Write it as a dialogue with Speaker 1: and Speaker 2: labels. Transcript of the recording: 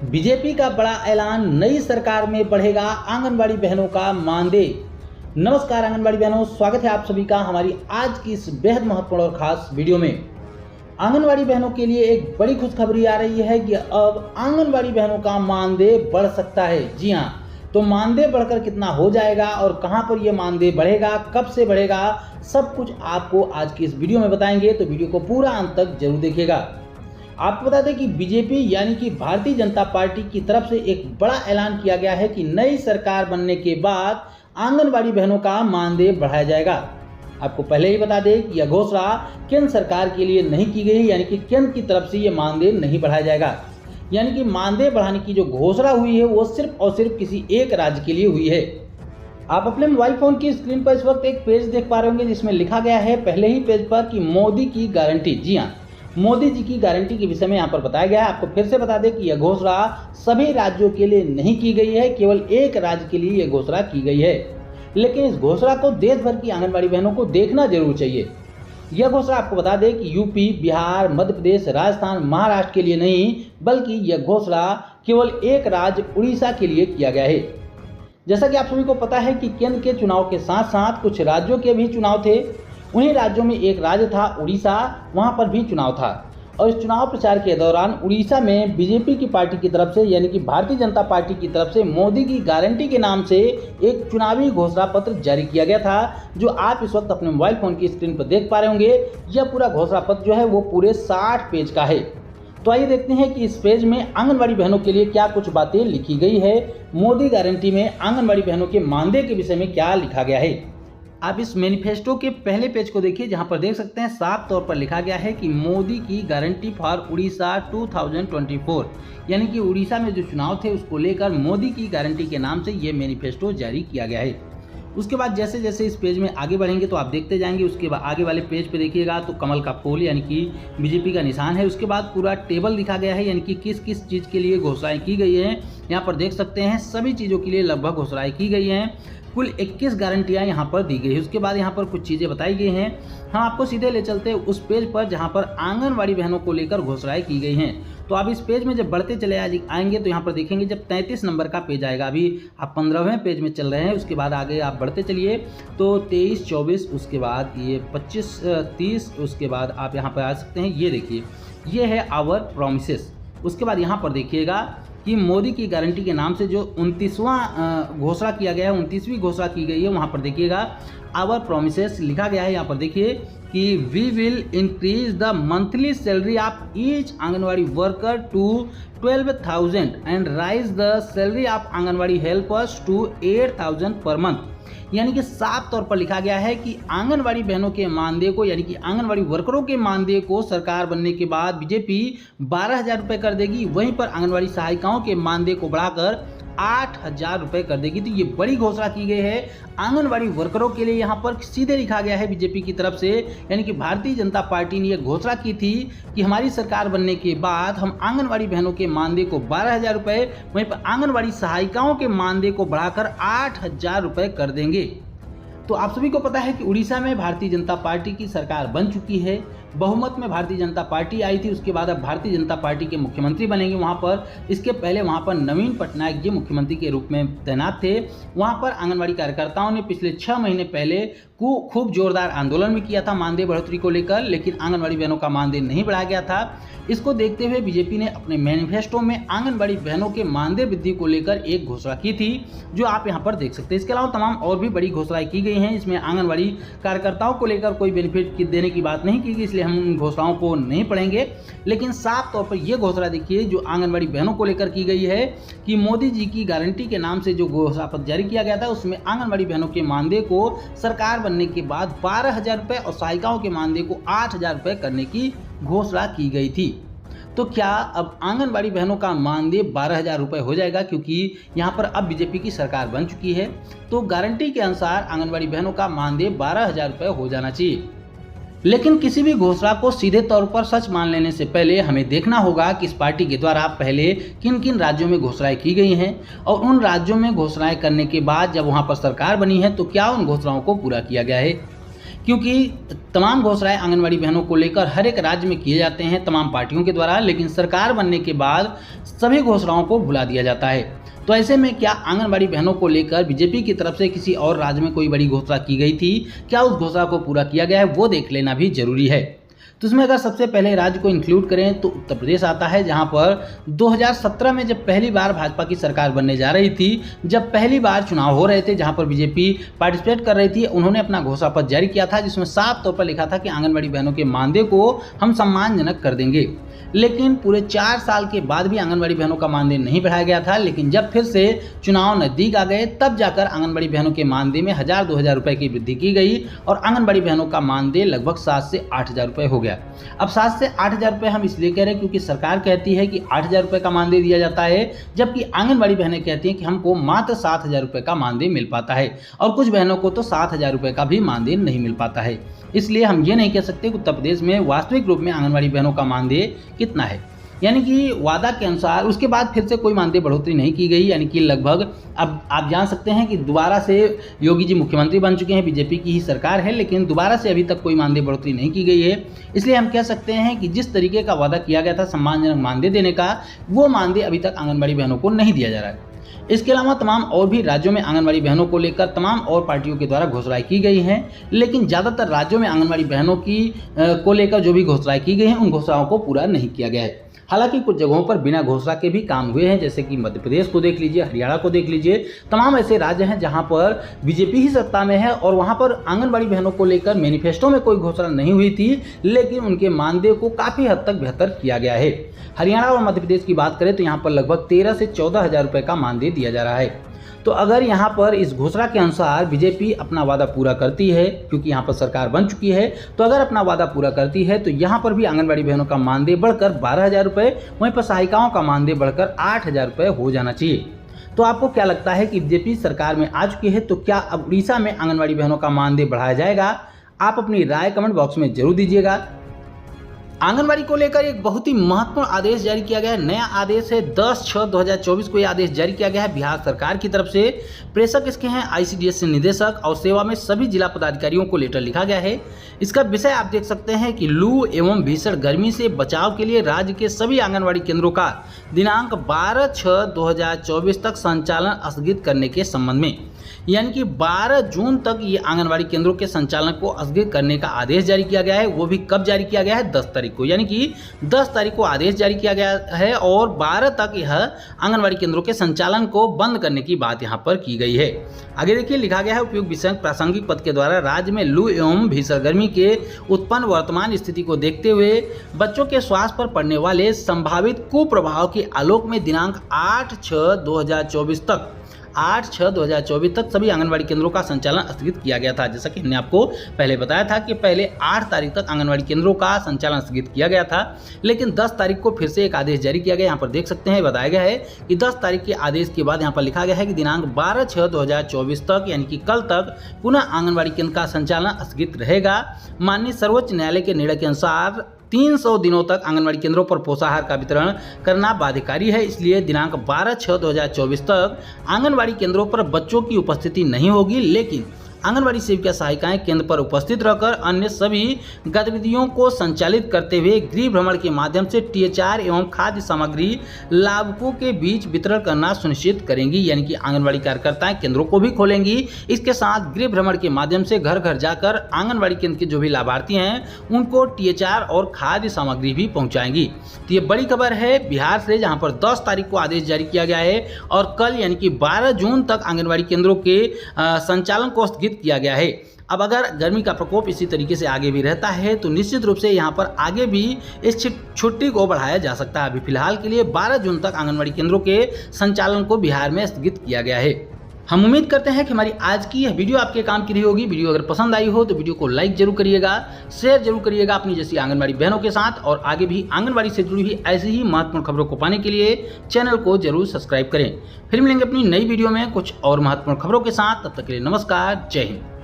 Speaker 1: BJP का बड़ा ऐलान, नई सरकार में बढ़ेगा आंगनबाड़ी बहनों का मानदेय। नमस्कार आंगनबाड़ी बहनों, स्वागत है आप सभी का हमारी आज की इस बेहद महत्वपूर्ण और खास वीडियो में। आंगनबाड़ी बहनों के लिए एक बड़ी खुशखबरी आ रही है कि अब आंगनबाड़ी बहनों का मानदेय बढ़ सकता है। जी हाँ, तो मानदेय बढ़कर कितना हो जाएगा और कहां पर यह मानदेय बढ़ेगा, कब से बढ़ेगा, सब कुछ आपको आज की इस वीडियो में बताएंगे, तो वीडियो को पूरा अंत तक जरूर देखिएगा। आपको बता दें कि बीजेपी यानी कि भारतीय जनता पार्टी की तरफ से एक बड़ा ऐलान किया गया है कि नई सरकार बनने के बाद आंगनबाड़ी बहनों का मानदेय बढ़ाया जाएगा। आपको पहले ही बता दें कि यह घोषणा केंद्र सरकार के लिए नहीं की गई, यानी कि केंद्र की तरफ से यह मानदेय नहीं बढ़ाया जाएगा। यानी कि मानदेय बढ़ाने की जो घोषणा हुई है वो सिर्फ और सिर्फ किसी एक राज्य के लिए हुई है। आप अपने मोबाइल फोन की स्क्रीन पर इस वक्त एक पेज देख पा रहे होंगे जिसमें लिखा गया है पहले ही पेज पर कि मोदी की गारंटी। जी हाँ, मोदी जी की गारंटी के विषय में यहाँ पर बताया गया है। आपको फिर से बता दें कि यह घोषणा सभी राज्यों के लिए नहीं की गई है, केवल एक राज्य के लिए यह घोषणा की गई है। लेकिन इस घोषणा को देश भर की आंगनबाड़ी बहनों को देखना जरूर चाहिए। यह घोषणा आपको बता दें कि यूपी, बिहार, मध्य प्रदेश, राजस्थान, महाराष्ट्र के लिए नहीं, बल्कि यह घोषणा केवल एक राज्य उड़ीसा के लिए किया गया है। जैसा कि आप सभी को पता है कि केंद्र के चुनाव के साथ साथ कुछ राज्यों के भी चुनाव थे। उन्हीं राज्यों में एक राज्य था उड़ीसा, वहां पर भी चुनाव था। और इस चुनाव प्रचार के दौरान उड़ीसा में बीजेपी की पार्टी की तरफ से यानी कि भारतीय जनता पार्टी की तरफ से मोदी की गारंटी के नाम से एक चुनावी घोषणा पत्र जारी किया गया था, जो आप इस वक्त अपने मोबाइल फोन की स्क्रीन पर देख पा रहे होंगे। यह पूरा घोषणा पत्र जो है वो पूरे 60 पेज का है। तो आइए देखते हैं कि इस पेज में आंगनबाड़ी बहनों के लिए क्या कुछ बातें लिखी गई है। मोदी गारंटी में आंगनबाड़ी बहनों के मानदेय के विषय में क्या लिखा गया है। आप इस मैनिफेस्टो के पहले पेज को देखिए, जहां पर देख सकते हैं साफ तौर पर लिखा गया है कि मोदी की गारंटी फॉर उड़ीसा 2024, यानी कि उड़ीसा में जो चुनाव थे उसको लेकर मोदी की गारंटी के नाम से ये मैनिफेस्टो जारी किया गया है। उसके बाद जैसे जैसे इस पेज में आगे बढ़ेंगे तो आप देखते जाएंगे। उसके बाद आगे वाले पेज पे देखिएगा तो कमल का फूल यानी कि बीजेपी का निशान है। उसके बाद पूरा टेबल दिखा गया है, यानी कि किस किस चीज़ के लिए घोषणाएं की गई हैं। यहाँ पर देख सकते हैं सभी चीज़ों के लिए लगभग घोषणाएं की गई हैं। कुल 21 गारंटियाँ यहाँ पर दी गई है। उसके बाद यहाँ पर कुछ चीज़ें बताई गई हैं। हम आपको सीधे ले चलते हैं उस पेज पर जहाँ पर आंगनबाड़ी बहनों को लेकर घोषणाएं की गई हैं। तो आप इस पेज में जब बढ़ते चले आएंगे तो यहाँ पर देखेंगे जब 33 नंबर का पेज आएगा, अभी आप 15वें पेज में चल रहे हैं। उसके बाद आगे आप बढ़ते चलिए तो 23, 24, उसके बाद ये 25, 30, उसके बाद आप यहाँ पर आ सकते हैं। ये देखिए, ये है आवर प्रोमिसेस। उसके बाद यहाँ पर देखिएगा कि मोदी की गारंटी के नाम से जो 29वां घोषणा किया गया है, 29वीं घोषणा की गई है, वहाँ पर देखिएगा आवर प्रोमिसेस लिखा गया है। यहाँ पर देखिए कि we will increase the monthly salary of each Anganwadi worker to 12,000 and raise the salary of Anganwadi helpers to 8,000 per month. यानी कि साफ तौर पर लिखा गया है कि आंगनवाड़ी बहनों के मानदेय को यानी कि आंगनवाड़ी वर्करों के मानदेय को सरकार बनने के बाद बीजेपी 12,000 रुपये कर देगी। वहीं पर आंगनवाड़ी सहायिकाओं के मानदेय को बढ़ाकर 8,000 रुपये कर देगी। तो ये बड़ी घोषणा की गई है आंगनवाड़ी वर्करों के लिए। यहाँ पर सीधे लिखा गया है बीजेपी की तरफ से, यानी कि भारतीय जनता पार्टी ने यह घोषणा की थी कि हमारी सरकार बनने के बाद हम आंगनवाड़ी बहनों के मानदेय को 12,000 रुपये, वहीं पर आंगनवाड़ी सहायिकाओं के मानदेय को बढ़ाकर 8,000 रुपये कर देंगे। तो आप सभी को पता है कि उड़ीसा में भारतीय जनता पार्टी की सरकार बन चुकी है। बहुमत में भारतीय जनता पार्टी आई थी। उसके बाद अब भारतीय जनता पार्टी के मुख्यमंत्री बनेंगे वहाँ पर। इसके पहले वहाँ पर नवीन पटनायक जी मुख्यमंत्री के रूप में तैनात थे। वहाँ पर आंगनबाड़ी कार्यकर्ताओं ने पिछले 6 महीने पहले खूब जोरदार आंदोलन भी किया था मानदेय बढ़ोतरी को लेकर, लेकिन आंगनबाड़ी बहनों का मानदेय नहीं बढ़ाया गया था। इसको देखते हुए बीजेपी ने अपने मैनिफेस्टो में आंगनबाड़ी बहनों के मानदेय वृद्धि को लेकर एक घोषणा की थी, जो आप यहाँ पर देख सकते हैं। इसके अलावा तमाम और भी बड़ी घोषणाएं की गई हैं। इसमें आंगनबाड़ी कार्यकर्ताओं को लेकर कोई बेनिफिट देने की बात नहीं की गई, इसलिए हम उन घोषणाओं को नहीं पढ़ेंगे। लेकिन साफ तौर पर यह घोषणा देखिए जो आंगनबाड़ी बहनों को लेकर की गई है कि मोदी जी की गारंटी के नाम से जो घोषणा पत्र जारी किया गया था उसमें आंगनबाड़ी बहनों के मानदेय को सरकार बनने के बाद 12,000 रुपये और सहायिकाओं के मानदेय को 8,000 रुपये करने की घोषणा की गई थी। तो क्या अब आंगनबाड़ी बहनों का मानदेय 12,000 रुपये हो जाएगा, क्योंकि यहाँ पर अब बीजेपी की सरकार बन चुकी है। तो गारंटी के अनुसार आंगनबाड़ी बहनों का मानदेय 12,000 रुपये हो जाना चाहिए। लेकिन किसी भी घोषणा को सीधे तौर पर सच मान लेने से पहले हमें देखना होगा कि इस पार्टी के द्वारा पहले किन किन राज्यों में घोषणाएं की गई हैं और उन राज्यों में घोषणाएं करने के बाद जब वहां पर सरकार बनी है तो क्या उन घोषणाओं को पूरा किया गया है। क्योंकि तमाम घोषणाएं आंगनबाड़ी बहनों को लेकर हर एक राज्य में किए जाते हैं तमाम पार्टियों के द्वारा, लेकिन सरकार बनने के बाद सभी घोषणाओं को भुला दिया जाता है। तो ऐसे में क्या आंगनबाड़ी बहनों को लेकर बीजेपी की तरफ से किसी और राज्य में कोई बड़ी घोषणा की गई थी, क्या उस घोषणा को पूरा किया गया है, वो देख लेना भी जरूरी है। तो इसमें अगर सबसे पहले राज्य को इंक्लूड करें तो उत्तर प्रदेश आता है, जहां पर 2017 में जब पहली बार भाजपा की सरकार बनने जा रही थी, जब पहली बार चुनाव हो रहे थे, जहां पर बीजेपी पार्टिसिपेट कर रही थी, उन्होंने अपना घोषणा पत्र जारी किया था जिसमें साफ तौर पर लिखा था कि आंगनबाड़ी बहनों के मानदेय को हम सम्मानजनक कर देंगे। लेकिन पूरे 4 साल के बाद भी आंगनबाड़ी बहनों का मानदेय नहीं बढ़ाया गया था। लेकिन जब फिर से चुनाव नजदीक आ गए तब जाकर आंगनबाड़ी बहनों के मानदेय में 1000-2000 रुपए की वृद्धि की गई और आंगनबाड़ी बहनों का मानदेय लगभग 7 से 8000 रुपए हो गया। अब 7 से 8000 रुपए हम इसलिए कह रहे हैं क्योंकि सरकार कहती है कि 8000 रुपए का मानदेय दिया जाता है, जबकि आंगनबाड़ी बहनें कहती हैं कि हमको मात्र 7000 रुपए का मानदेय मिल पाता है और कुछ बहनों को तो 7000 रुपए का भी मानदेय नहीं मिल पाता है। इसलिए हम ये नहीं कह सकते कि उत्तर प्रदेश में वास्तविक रूप में आंगनबाड़ी बहनों का मानदेय कितना है। यानी कि वादा के अनुसार उसके बाद फिर से कोई मानदेय बढ़ोतरी नहीं की गई, यानी कि लगभग अब आप जान सकते हैं कि दोबारा से योगी जी मुख्यमंत्री बन चुके हैं, बीजेपी की ही सरकार है, लेकिन दोबारा से अभी तक कोई मानदेय बढ़ोतरी नहीं की गई है। इसलिए हम कह सकते हैं कि जिस तरीके का वादा किया गया था सम्मानजनक मानदेय देने का, वो मानदेय अभी तक आंगनबाड़ी बहनों को नहीं दिया जा रहा है। इसके अलावा तमाम और भी राज्यों में आंगनबाड़ी बहनों को लेकर तमाम और पार्टियों के द्वारा घोषणाएं की गई हैं, लेकिन ज़्यादातर राज्यों में आंगनबाड़ी बहनों की को लेकर जो भी घोषणाएं की गई हैं उन घोषणाओं को पूरा नहीं किया गया है। हालांकि कुछ जगहों पर बिना घोषणा के भी काम हुए हैं, जैसे कि मध्य प्रदेश को देख लीजिए, हरियाणा को देख लीजिए। तमाम ऐसे राज्य हैं जहां पर बीजेपी ही सत्ता में है और वहां पर आंगनबाड़ी बहनों को लेकर मैनिफेस्टो में कोई घोषणा नहीं हुई थी, लेकिन उनके मानदेय को काफ़ी हद तक बेहतर किया गया है। हरियाणा और मध्य प्रदेश की बात करें तो यहाँ पर लगभग 13 से 14 हज़ार रुपये का मानदेय दिया जा रहा है। तो अगर यहाँ पर इस घोषणा के अनुसार बीजेपी अपना वादा पूरा करती है, क्योंकि यहाँ पर सरकार बन चुकी है, तो अगर अपना वादा पूरा करती है तो यहाँ पर भी आंगनबाड़ी बहनों का मानदेय बढ़कर 12,000 रुपये, वहीं पर सहायिकाओं का मानदेय बढ़कर 8,000 रुपये हो जाना चाहिए। तो आपको क्या लगता है कि बीजेपी सरकार में आ चुकी है, तो क्या अब उड़ीसा में आंगनबाड़ी बहनों का मानदेय बढ़ाया जाएगा? आप अपनी राय कमेंट बॉक्स में जरूर दीजिएगा। आंगनबाड़ी को लेकर एक बहुत ही महत्वपूर्ण आदेश जारी किया गया है। नया आदेश है 10/6/2024 को यह आदेश जारी किया गया है बिहार सरकार की तरफ से। प्रेषक इसके हैं ICDS से निदेशक और सेवा में सभी जिला पदाधिकारियों को लेटर लिखा गया है। इसका विषय आप देख सकते हैं कि लू एवं भीषण गर्मी से बचाव के लिए राज्य के सभी आंगनबाड़ी केंद्रों का दिनांक 12/6/2024 तक संचालन स्थगित करने के संबंध में, यानी कि 12 जून तक ये आंगनबाड़ी केंद्रों के संचालन को स्थगित करने का आदेश जारी किया गया है। वो भी कब जारी किया गया है? 10 तारीख को, यानी कि 10 तारीख को आदेश जारी किया गया है और 12 तक यह आंगनबाड़ी केंद्रों के संचालन को बंद करने की बात यहाँ पर की गई है। आगे देखिए लिखा गया है, उपयुक्त विषय प्रासंगिक पद के द्वारा राज्य में लू एवं भीषण गर्मी के उत्पन्न वर्तमान स्थिति को देखते हुए बच्चों के स्वास्थ्य पर पड़ने वाले संभावित कुप्रभाव के आलोक में दिनांक 8/6/2024 तक 8/6/2024 तक सभी आंगनबाड़ी केंद्रों का संचालन स्थगित किया गया था। जैसा कि हमने आपको पहले बताया था कि पहले 8 तारीख तक आंगनबाड़ी केंद्रों का संचालन स्थगित किया गया था, लेकिन 10 तारीख को फिर से एक आदेश जारी किया गया। यहाँ पर देख सकते हैं बताया गया है कि 10 तारीख के आदेश के बाद यहाँ पर लिखा गया है कि दिनांक 12/6/2024 तक, यानी कि कल तक पुनः आंगनबाड़ी केंद्र का संचालन स्थगित रहेगा। माननीय सर्वोच्च न्यायालय के निर्णय के अनुसार 300 दिनों तक आंगनबाड़ी केंद्रों पर पोषाहार का वितरण करना बाध्यकारी है। इसलिए दिनांक 12/6/2024 तक आंगनबाड़ी केंद्रों पर बच्चों की उपस्थिति नहीं होगी, लेकिन आंगनबाड़ी सेविका सहायिकाएं केंद्र पर उपस्थित रहकर अन्य सभी गतिविधियों को संचालित करते हुए गृह भ्रमण के माध्यम से THR एवं खाद्य सामग्री लाभुकों के बीच वितरण करना सुनिश्चित करेंगी। यानी कि आंगनबाड़ी कार्यकर्ताएं केंद्रों को भी खोलेंगी, इसके साथ गृह भ्रमण के माध्यम से घर घर जाकर आंगनबाड़ी केंद्र के जो भी लाभार्थी हैं उनको THR और खाद्य सामग्री भी पहुँचाएंगी। तो ये बड़ी खबर है बिहार से, जहाँ पर 10 तारीख को आदेश जारी किया गया है और कल यानी कि 12 जून तक आंगनबाड़ी केंद्रों के संचालन को स्थगित किया गया है। अब अगर गर्मी का प्रकोप इसी तरीके से आगे भी रहता है तो निश्चित रूप से यहाँ पर आगे भी इस छुट्टी को बढ़ाया जा सकता है। अभी फिलहाल के लिए 12 जून तक आंगनबाड़ी केंद्रों के संचालन को बिहार में स्थगित किया गया है। हम उम्मीद करते हैं कि हमारी आज की यह वीडियो आपके काम की रही होगी। वीडियो अगर पसंद आई हो तो वीडियो को लाइक जरूर करिएगा, शेयर जरूर करिएगा अपनी जैसी आंगनबाड़ी बहनों के साथ, और आगे भी आंगनबाड़ी से जुड़ी हुई ऐसी ही महत्वपूर्ण खबरों को पाने के लिए चैनल को जरूर सब्सक्राइब करें। फिर मिलेंगे अपनी नई वीडियो में कुछ और महत्वपूर्ण खबरों के साथ। तब तक के लिए नमस्कार, जय हिंद।